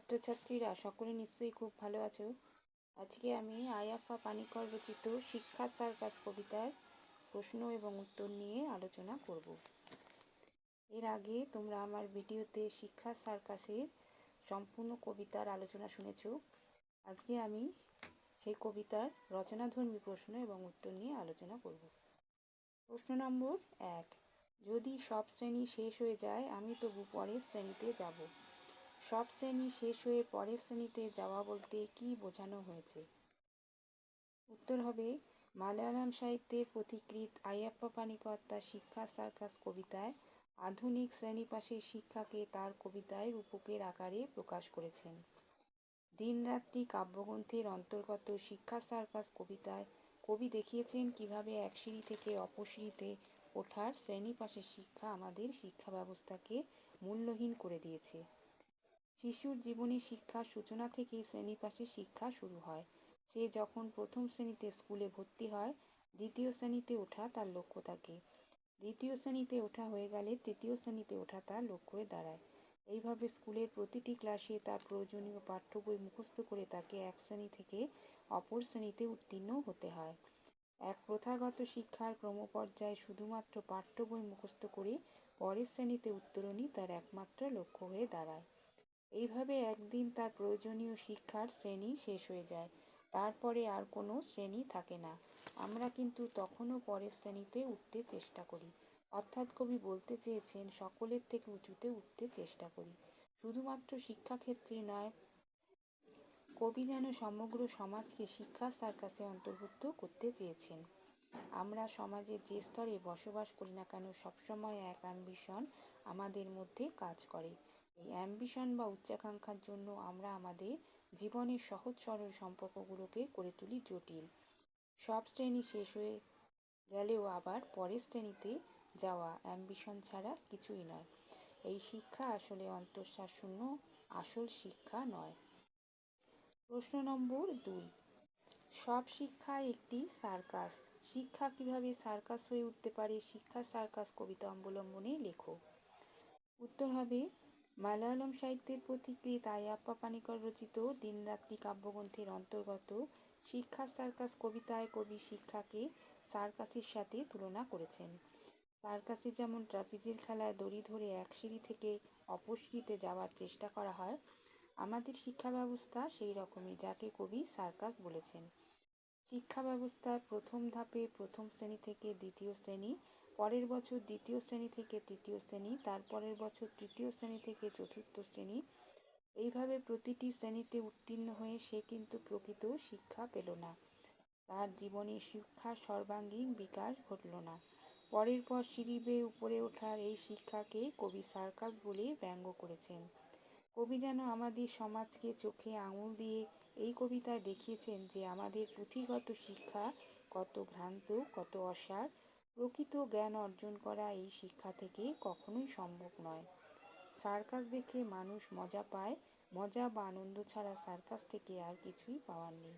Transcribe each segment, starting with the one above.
ছাত্রছাত্রীরা সকলে নিশ্চয়ই খুব ভালো আছো। আজকে আমি আয়াপ্পা পানিকর রচিত শিক্ষা সার্কাস কবিতার প্রশ্ন এবং উত্তর নিয়ে আলোচনা করব। এর আগে তোমরা আমার ভিডিওতে শিক্ষা সার্কাসের সম্পূর্ণ কবিতার আলোচনা শুনেছ। আজকে আমি সেই কবিতার রচনাধর্মী প্রশ্ন এবং উত্তর নিয়ে আলোচনা করব। প্রশ্ন নম্বর 1। যদি সব শ্রেণী শেষ হয়ে যায় আমি তবু পরের শ্রেণীতে যাব। সব শ্রেণী শেষ হয়ে পরের শ্রেণীতে যাওয়া বলতে কী বোঝানো হয়েছে? উত্তর হবে, মালয়ালম সাহিত্যের পথিকৃৎ আয়াপ্পা পানিকর তার শিক্ষা সার্কাস কবিতায় আধুনিক শ্রেণীপাশের শিক্ষাকে তার কবিতায় রূপকের আকারে প্রকাশ করেছেন। দিনরাত্রি কাব্যগ্রন্থের অন্তর্গত শিক্ষা সার্কাস কবিতায় কবি দেখিয়েছেন কিভাবে এক সিঁড়ি থেকে অপর সিঁড়িতে ওঠার শ্রেণীপাশের শিক্ষা আমাদের শিক্ষা ব্যবস্থাকে মূল্যহীন করে দিয়েছে। শিশুর জীবনে শিক্ষার সূচনা থেকেই শ্রেণীপাশের শিক্ষা শুরু হয়। সে যখন প্রথম শ্রেণীতে স্কুলে ভর্তি হয়, দ্বিতীয় শ্রেণীতে ওঠা তার লক্ষ্য থাকে। দ্বিতীয় শ্রেণীতে ওঠা হয়ে গেলে তৃতীয় শ্রেণীতে ওঠা তার লক্ষ্য হয়ে দাঁড়ায়। এইভাবে স্কুলের প্রতিটি ক্লাসে তার প্রয়োজনীয় পাঠ্য বই মুখস্থ করে তাকে এক শ্রেণী থেকে অপর শ্রেণীতে উত্তীর্ণ হতে হয়। এক প্রথাগত শিক্ষার ক্রমপর্যায়ে শুধুমাত্র পাঠ্য বই মুখস্থ করে পরের শ্রেণীতে উত্তরণই তার একমাত্র লক্ষ্য হয়ে দাঁড়ায়। এইভাবে একদিন তার প্রয়োজনীয় শিক্ষার শ্রেণী শেষ হয়ে যায়, তারপরে আর কোনো শ্রেণী থাকে না। আমরা কিন্তু তখনও পরের শ্রেণীতে উঠতে চেষ্টা করি। অর্থাৎ কবি বলতে চেয়েছেন সকলের থেকে উঁচুতে উঠতে চেষ্টা করি। শুধুমাত্র শিক্ষাক্ষেত্রে নয়, কবি যেন সমগ্র সমাজকে শিক্ষা সার্কাসে অন্তর্ভুক্ত করতে চেয়েছেন। আমরা সমাজের যে স্তরে বসবাস করি না কেন, সবসময় এক অ্যাম্বিশন আমাদের মধ্যে কাজ করে। এই অ্যাম্বিশন বা উচ্চাকাঙ্ক্ষার জন্য আমরা আমাদের জীবনের সহজ সরল সম্পর্কগুলোকে করে তুলি জটিল। সব শ্রেণী শেষ হয়ে গেলেও আবার পরের শ্রেণীতে যাওয়া অ্যাম্বিশন ছাড়া কিছুই নয়। এই শিক্ষা আসলে অন্তঃসার শূন্য, আসল শিক্ষা নয়। প্রশ্ন নম্বর 2। সব শিক্ষা একটি সার্কাস। শিক্ষা কিভাবে সার্কাস হয়ে উঠতে পারে শিক্ষা সার্কাস কবিতা অবলম্বনে লেখো। উত্তর হবে, মালয়ালম সাহিত্যের পথিকৃৎ আয়াপ্পা পানিকর রচিত দিনরাত্রি কাব্যগ্রন্থের অন্তর্গত শিক্ষা সার্কাস কবিতায় কবি শিক্ষাকে সার্কাসের সাথে তুলনা করেছেন। সার্কাসে যেমন ট্রাপিজের খেলায় দড়ি ধরে এক সিঁড়ি থেকে অপর সিঁড়িতে যাওয়ার চেষ্টা করা হয়, আমাদের শিক্ষা ব্যবস্থা সেই রকমই, যাকে কবি সার্কাস বলেছেন। শিক্ষা ব্যবস্থার প্রথম ধাপে প্রথম শ্রেণী থেকে দ্বিতীয় শ্রেণী, পরের বছর দ্বিতীয় শ্রেণী থেকে তৃতীয় শ্রেণী, তারপরের বছর তৃতীয় শ্রেণী থেকে চতুর্থ শ্রেণী, এইভাবে প্রতিটি শ্রেণীতে উত্তীর্ণ হয়ে সে কিন্তু প্রকৃত শিক্ষা পেল না। তার জীবনে শিক্ষার সর্বাঙ্গীন বিকাশ ঘটল না। পরের পর সিঁড়ি বেয়ে উপরে ওঠার এই শিক্ষাকে কবি সার্কাস বলে ব্যঙ্গ করেছেন। কবি যেন আমাদের সমাজকে চোখে আঙুল দিয়ে এই কবিতায় দেখিয়েছেন যে আমাদের পুঁথিগত শিক্ষা কত ভ্রান্ত, কত অসার। প্রকৃত জ্ঞান অর্জন করা এই শিক্ষা থেকে কখনোই সম্ভব নয়। সার্কাস দেখে মানুষ মজা পায়, মজা বা আনন্দ ছাড়া সার্কাস থেকে আর কিছুই পাওয়ার নেই।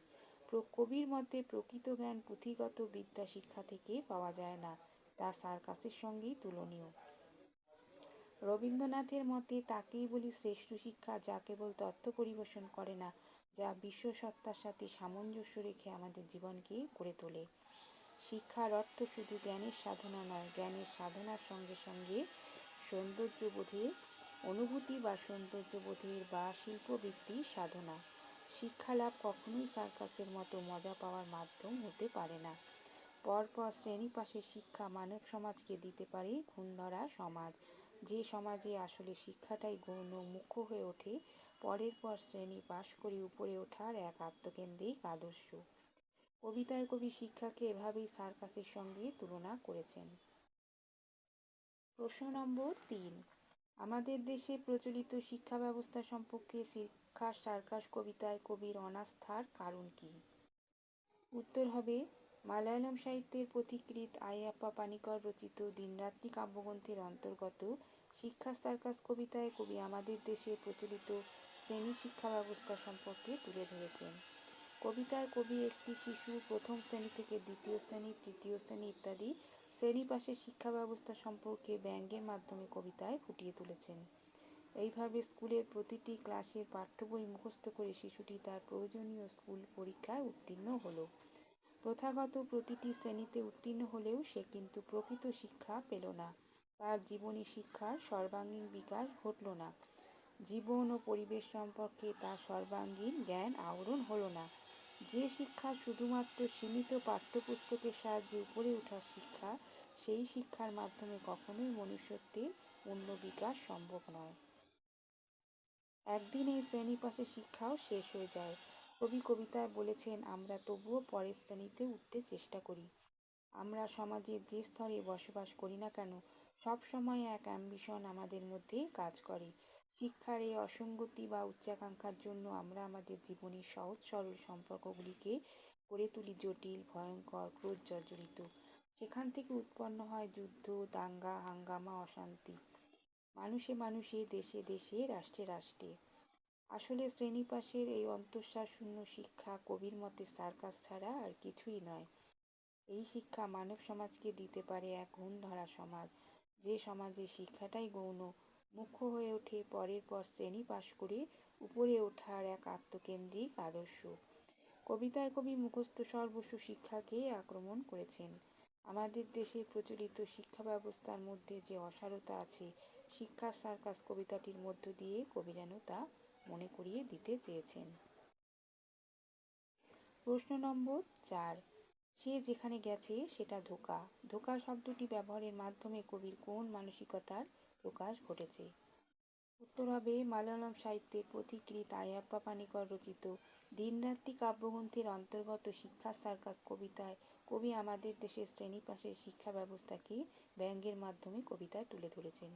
কবির মতে প্রকৃত জ্ঞান পুঁথিগত বিদ্যা শিক্ষা থেকে পাওয়া যায় না, তা সার্কাসের সঙ্গেই তুলনীয়। রবীন্দ্রনাথের মতে তাকেই বলি শ্রেষ্ঠ শিক্ষা, যা কেবল তথ্য পরিবেশন করে না, যা বিশ্বসত্তার সাথে সামঞ্জস্য রেখে আমাদের জীবনকে গড়ে তোলে। শিক্ষার অর্থ শুধু জ্ঞানের সাধনা নয়, জ্ঞানের সাধনার সঙ্গে সঙ্গে সৌন্দর্যবোধের অনুভূতি বা সৌন্দর্যবোধের বা শিল্পবৃত্তির সাধনা। শিক্ষা লাভ কখনোই সার্কাসের মতো মজা পাওয়ার মাধ্যম হতে পারে না। পরপর শ্রেণী পাশের শিক্ষা মানব সমাজকে দিতে পারে খুনধরা সমাজ, যে সমাজে আসলে শিক্ষাটাই গৌণ মুখ্য হয়ে ওঠে পরের পর শ্রেণী পাশ করে উপরে ওঠার এক আত্মকেন্দ্রিক আদর্শ। কবিতায় কবি শিক্ষাকে এভাবেই সার্কাসের সঙ্গে তুলনা করেছেন। প্রশ্ন নম্বর 3। আমাদের দেশে প্রচলিত শিক্ষা ব্যবস্থা সম্পর্কে শিক্ষা সার্কাস কবিতায় কবির অনাস্থার কারণ কী? উত্তর হবে, মালয়ালম সাহিত্যের পথিকৃৎ আয়াপ্পা পানিকর রচিত দিনরাত্রি কাব্যগ্রন্থের অন্তর্গত শিক্ষা সার্কাস কবিতায় কবি আমাদের দেশে প্রচলিত শ্রেণী শিক্ষা ব্যবস্থা সম্পর্কে তুলে ধরেছেন। কবিতায় কবি একটি শিশু প্রথম শ্রেণী থেকে দ্বিতীয় শ্রেণী, তৃতীয় শ্রেণী ইত্যাদি শ্রেণী পাশের শিক্ষা ব্যবস্থা সম্পর্কে ব্যঙ্গের মাধ্যমে কবিতায় ফুটিয়ে তুলেছেন। এইভাবে স্কুলের প্রতিটি ক্লাসের পাঠ্য বই মুখস্থ করে শিশুটি তার প্রয়োজনীয় স্কুল পরীক্ষায় উত্তীর্ণ হলো। প্রথাগত প্রতিটি শ্রেণীতে উত্তীর্ণ হলেও সে কিন্তু প্রকৃত শিক্ষা পেল না। তার জীবনী শিক্ষার সর্বাঙ্গীন বিকাশ ঘটল না। জীবন ও পরিবেশ সম্পর্কে তার সর্বাঙ্গীন জ্ঞান আহরণ হলো না। যে শিক্ষা শুধুমাত্র সীমিত পাঠ্যপুস্তকের সাহায্যে উপরে ওঠার শিক্ষা, সেই শিক্ষার মাধ্যমে কখনোই মনুষ্যত্বের পূর্ণ বিকাশ সম্ভব নয়। একদিন এই শ্রেণী পাশের শিক্ষাও শেষ হয়ে যায়। কবি কবিতায় বলেছেন, আমরা তবুও পরের শ্রেণীতে উঠতে চেষ্টা করি। আমরা সমাজের যে স্তরে বসবাস করি না কেন, সব সময় এক অ্যাম্বিশন আমাদের মধ্যে কাজ করে। শিক্ষার এই অসঙ্গতি বা উচ্চাকাঙ্ক্ষার জন্য আমরা আমাদের জীবনের সহজ সরল সম্পর্কগুলিকে করে তুলি জটিল, ভয়ঙ্কর, ক্রোধ জর্জরিত। সেখান থেকে উৎপন্ন হয় যুদ্ধ, দাঙ্গা, হাঙ্গামা, অশান্তি। মানুষে মানুষে, দেশে দেশে, রাষ্ট্রে রাষ্ট্রে। আসলে শ্রেণীপাশের এই অন্তঃসার শূন্য শিক্ষা কবির মতে সার্কাস ছাড়া আর কিছুই নয়। এই শিক্ষা মানব সমাজকে দিতে পারে এক গুণ ধরা সমাজ, যে সমাজে শিক্ষাটাই গৌণ, মুখ্য হয়ে ওঠে পরের পর শ্রেণী পাশ করে উপরে ওঠার এক আত্মকেন্দ্রিক আদর্শ। কবিতায় কবি মুখস্থ সর্বস্ব শিক্ষাকে আক্রমণ করেছেন। আমাদের দেশের প্রচলিত শিক্ষা ব্যবস্থার মধ্যে যে অসারতা আছে, শিক্ষার সার্কাস কবিতাটির মধ্য দিয়ে কবি যেন তা মনে করিয়ে দিতে চেয়েছেন। প্রশ্ন নম্বর 4, সে যেখানে গেছে সেটা ধোঁকা। ধোঁকা শব্দটি ব্যবহারের মাধ্যমে কবির কোন মানসিকতার প্রকাশ ঘটেছে? উত্তর হবে মালয়ালম সাহিত্যের পথিকৃৎ আয়াপ্পা পানিকর রচিত দিনরাত্রি কাব্যগ্রন্থের অন্তর্গত শিক্ষার সার্কাস কবিতায় কবি আমাদের দেশের শ্রেণী পাশের শিক্ষা ব্যবস্থাকে ব্যঙ্গের মাধ্যমে কবিতায় তুলে ধরেছেন।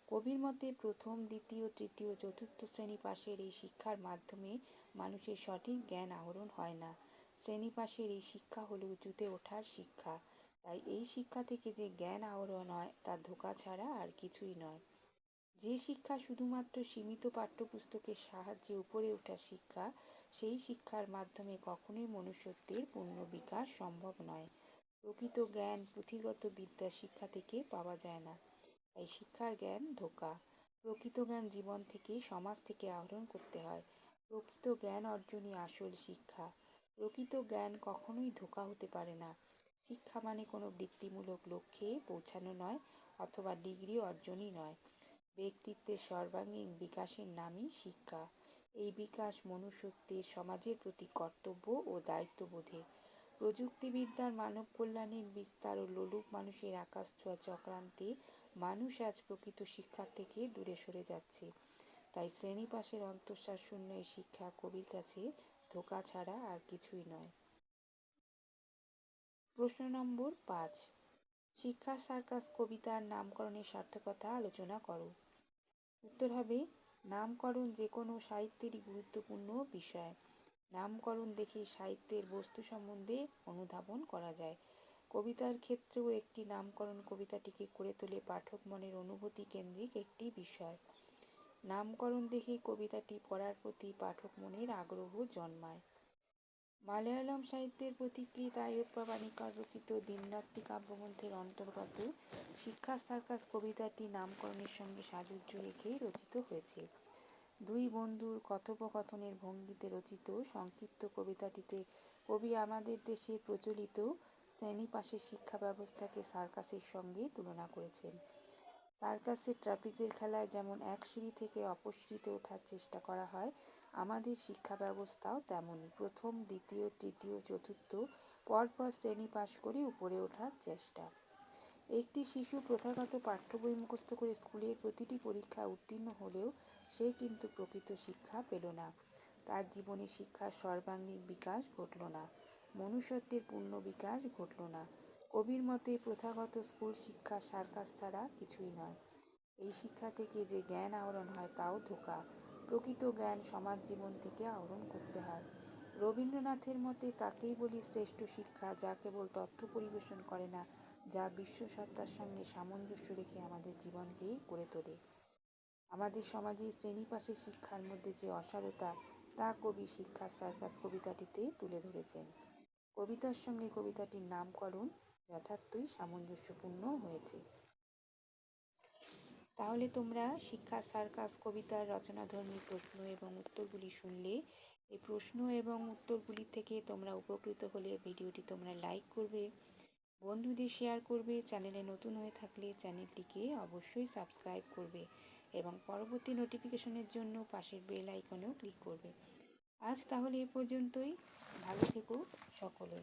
কবির মতে প্রথম, দ্বিতীয়, তৃতীয়, চতুর্থ শ্রেণী পাশের এই শিক্ষার মাধ্যমে মানুষের সঠিক জ্ঞান আহরণ হয় না। শ্রেণী পাশের এই শিক্ষা হল উঁচুতে ওঠার শিক্ষা। তাই এই শিক্ষা থেকে যে জ্ঞান আহরণ হয় তা ধোঁকা ছাড়া আর কিছুই নয়। যে শিক্ষা শুধুমাত্র সীমিত পাঠ্যপুস্তকের সাহায্যে উপরে ওঠার শিক্ষা, সেই শিক্ষার মাধ্যমে কখনোই মনুষ্যত্বের পূর্ণ বিকাশ সম্ভব নয়। প্রকৃত জ্ঞান পুঁথিগত বিদ্যা শিক্ষা থেকে পাওয়া যায় না। তাই শিক্ষার জ্ঞান ধোঁকা। প্রকৃত জ্ঞান জীবন থেকে, সমাজ থেকে আহরণ করতে হয়। প্রকৃত জ্ঞান অর্জনই আসল শিক্ষা। প্রকৃত জ্ঞান কখনোই ধোঁকা হতে পারে না। শিক্ষা মানে কোনো বৃত্তিমূলক লক্ষ্যে পৌঁছানো নয়, অথবা ডিগ্রি অর্জনই নয়। ব্যক্তিত্বের সর্বাঙ্গীন বিকাশের নামই শিক্ষা। এই বিকাশ মনুষ্যত্বের সমাজের প্রতি কর্তব্য ও দায়িত্ববোধের। প্রযুক্তিবিদ্যার মানব কল্যাণের বিস্তার ও লোলুপ মানুষের আকাশছোঁয়া চক্রান্তে মানুষ আজ প্রকৃত শিক্ষার থেকে দূরে সরে যাচ্ছে। তাই শ্রেণী পাশের অন্তঃসার শূন্য এই শিক্ষা কবির কাছে ধোঁকা ছাড়া আর কিছুই নয়। প্রশ্ন নম্বর 5, শিক্ষার সার্কাস কবিতার নামকরণের সার্থকতা আলোচনা করো। উত্তর হবে নামকরণ যে কোনো সাহিত্যেরই গুরুত্বপূর্ণ বিষয়। নামকরণ দেখে সাহিত্যের বস্তু সম্বন্ধে অনুধাবন করা যায়। কবিতার ক্ষেত্রেও একটি নামকরণ কবিতাটিকে করে তোলে পাঠক মনের অনুভূতি কেন্দ্রিক একটি বিষয়। নামকরণ দেখেই কবিতাটি পড়ার প্রতি পাঠক মনের আগ্রহ জন্মায়। মালয়ালম সাহিত্যের পথিকৃৎ আয়াপ্পা পানিকর রচিত দিনরাত্রি কাব্যগ্রন্থের অন্তর্গত শিক্ষার সার্কাস কবিতাটি নামকরণের সঙ্গে সাযুজ্য রেখেই রচিত হয়েছে। দুই বন্ধুর কথোপকথনের ভঙ্গিতে রচিত সংক্ষিপ্ত কবিতাটিতে কবি আমাদের দেশে প্রচলিত শ্রেণী পাশের শিক্ষা ব্যবস্থাকে সার্কাসের সঙ্গে তুলনা করেছেন। সার্কাসের ট্রাপিজের খেলায় যেমন এক সিঁড়ি থেকে অপর সিঁড়িতে ওঠার চেষ্টা করা হয়, আমাদের শিক্ষা ব্যবস্থাও তেমনই। প্রথম, দ্বিতীয়, তৃতীয়, চতুর্থ পরপর শ্রেণী পাশ করে উপরে ওঠার চেষ্টা। একটি শিশু প্রথাগত পাঠ্য বই মুখস্থ করে স্কুলের প্রতিটি পরীক্ষায় উত্তীর্ণ হলেও সে কিন্তু প্রকৃত শিক্ষা পেল না। তার জীবনে শিক্ষার সর্বাঙ্গীন বিকাশ ঘটল না। মনুষ্যত্বের পূর্ণ বিকাশ ঘটল না। কবির মতে প্রথাগত স্কুল শিক্ষা সার্কাস ছাড়া কিছুই নয়। এই শিক্ষা থেকে যে জ্ঞান আহরণ হয় তাও ধোঁকা। প্রকৃত জ্ঞান সমাজ জীবন থেকে আহরণ করতে হয়। রবীন্দ্রনাথের মতে তাকেই বলি শ্রেষ্ঠ শিক্ষা, যা কেবল তথ্য পরিবেশন করে না, যা বিশ্বসত্তার সঙ্গে সামঞ্জস্য রেখে আমাদের জীবনকে গড়ে তোলে। আমাদের সমাজে শ্রেণী পাশের শিক্ষার মধ্যে যে অসারতা, তা কবি শিক্ষার সার্কাস কবিতাটিতে তুলে ধরেছেন। কবিতার সঙ্গে কবিতাটির নামকরণ যথার্থই সামঞ্জস্যপূর্ণ হয়েছে। তাহলে তোমরা শিক্ষা সার্কাস কবিতার রচনাধর্মী প্রশ্ন এবং উত্তরগুলি শুনলে। এই প্রশ্ন এবং উত্তরগুলি থেকে তোমরা উপকৃত হলে ভিডিওটি তোমরা লাইক করবে, বন্ধুদের শেয়ার করবে, চ্যানেলে নতুন হয়ে থাকলে চ্যানেলটিকে অবশ্যই সাবস্ক্রাইব করবে এবং পরবর্তী নোটিফিকেশনের জন্য পাশের বেল আইকনেও ক্লিক করবে। আজ তাহলে এ পর্যন্তই। ভালো থেকো সকলে।